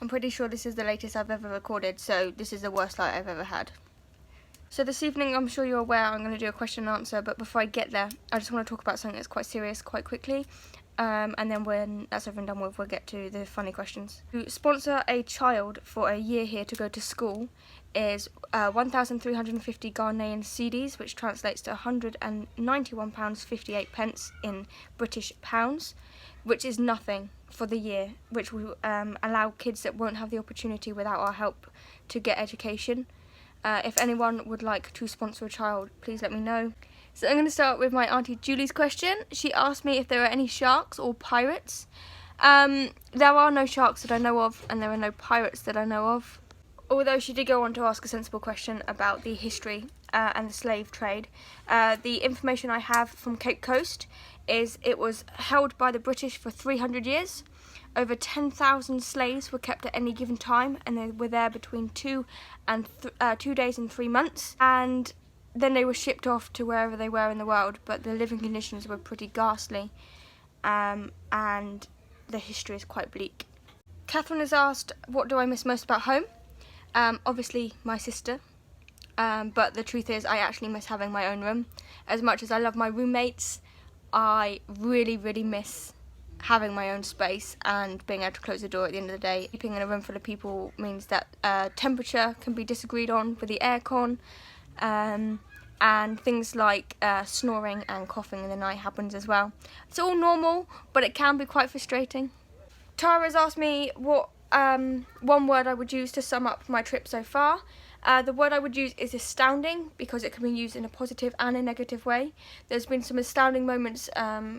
I'm pretty sure this is the latest I've ever recorded, so this is the worst light I've ever had. So this evening, I'm sure you're aware, I'm going to do a question and answer, but before I get there, I just want to talk about something that's quite serious quite quickly. And then when that's over and done with, we'll get to the funny questions. To sponsor a child for a year here to go to school is 1,350 Ghanaian cedis, which translates to £191.58 in British pounds, which is nothing for the year, which will allow kids that won't have the opportunity without our help to get education. If anyone would like to sponsor a child, please let me know. So I'm going to start with my Auntie Julie's question. She asked me if there are any sharks or pirates. There are no sharks that I know of, and there are no pirates that I know of. Although she did go on to ask a sensible question about the history and the slave trade. The information I have from Cape Coast is it was held by the British for 300 years. Over 10,000 slaves were kept at any given time, and they were there between 2 days and 3 months. And then they were shipped off to wherever they were in the world, but the living conditions were pretty ghastly, and the history is quite bleak. Catherine has asked, what do I miss most about home? Obviously my sister, but the truth is I actually miss having my own room. As much as I love my roommates, I really miss having my own space and being able to close the door at the end of the day. Sleeping in a room full of people means that temperature can be disagreed on with the aircon, and things like snoring and coughing in the night happens as well. It's all normal, but it can be quite frustrating. Tara's asked me what one word I would use to sum up my trip so far. The word I would use is astounding, because it can be used in a positive and a negative way. There's been some astounding moments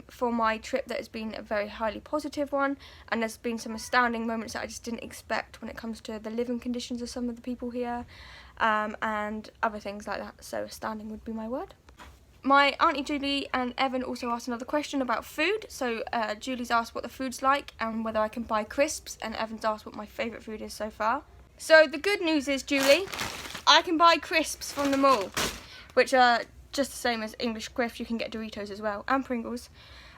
for my trip that has been a very highly positive one, and there's been some astounding moments that I just didn't expect when it comes to the living conditions of some of the people here, and other things like that. So astounding would be my word. My Auntie Julie and Evan also asked another question about food. So Julie's asked what the food's like and whether I can buy crisps, and Evan's asked what my favourite food is so far. So the good news is, Julie, I can buy crisps from the mall, which are just the same as English crisps. You can get Doritos as well, and Pringles.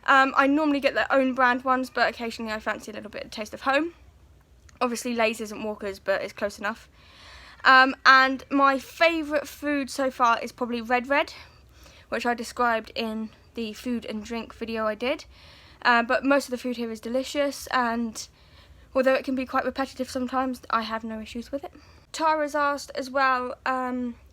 I normally get their own brand ones, but occasionally I fancy a little bit of taste of home. Obviously Lay's isn't Walker's, but it's close enough. And my favourite food so far is probably Red, which I described in the food and drink video I did. But most of the food here is delicious, and although it can be quite repetitive sometimes, I have no issues with it. Tara's asked as well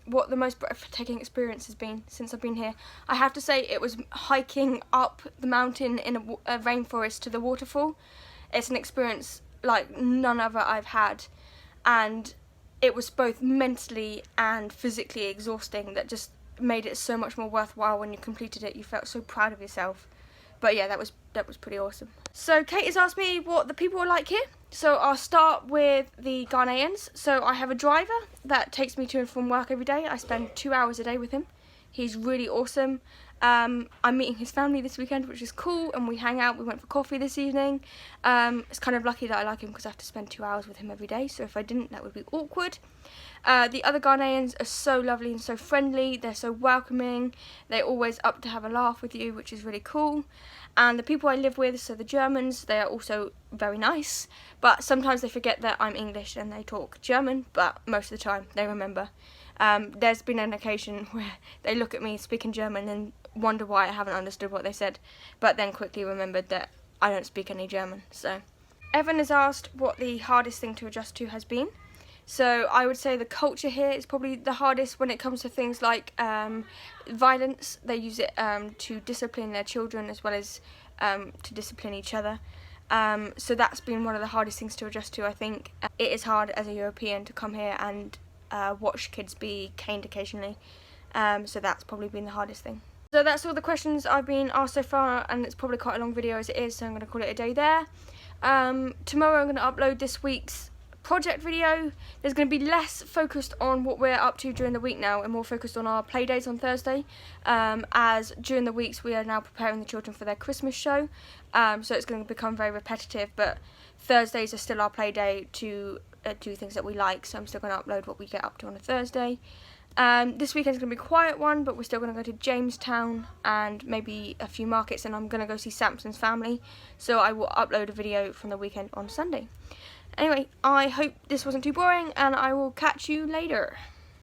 what the most breathtaking experience has been since I've been here. I have to say it was hiking up the mountain in a rainforest to the waterfall. It's an experience like none other I've had, and it was both mentally and physically exhausting. That just made it so much more worthwhile when you completed it. You felt so proud of yourself. But yeah, that was pretty awesome. So Kate has asked me what the people are like here. So I'll start with the Ghanaians. So I have a driver that takes me to and from work every day. I spend 2 hours a day with him. He's really awesome. I'm meeting his family this weekend, which is cool, and we hang out. We went for coffee this evening. It's kind of lucky that I like him because I have to spend 2 hours with him every day, so if I didn't, that would be awkward. The other Ghanaians are so lovely and so friendly. They're so welcoming. They're always up to have a laugh with you, which is really cool. And the people I live with, so the Germans, they are also very nice, but sometimes they forget that I'm English and they talk German, but most of the time they remember. There's been an occasion where they look at me speaking German and wonder why I haven't understood what they said, but then quickly remembered that I don't speak any German. So Evan has asked what the hardest thing to adjust to has been. So I would say the culture here is probably the hardest when it comes to things like violence. They use it to discipline their children as well as to discipline each other. So that's been one of the hardest things to adjust to, I think. It is hard as a European to come here and watch kids be caned occasionally. So that's probably been the hardest thing. So that's all the questions I've been asked so far, and it's probably quite a long video as it is, so I'm going to call it a day there. Tomorrow I'm going to upload this week's project video. There's going to be less focused on what we're up to during the week now and more focused on our play days on Thursday, as during the weeks we are now preparing the children for their Christmas show, so it's going to become very repetitive, but Thursdays are still our play day to do things that we like, so I'm still going to upload what we get up to on a Thursday. This weekend's going to be a quiet one, but we're still going to go to Jamestown and maybe a few markets, and I'm going to go see Samson's family, so I will upload a video from the weekend on Sunday. Anyway, I hope this wasn't too boring, and I will catch you later.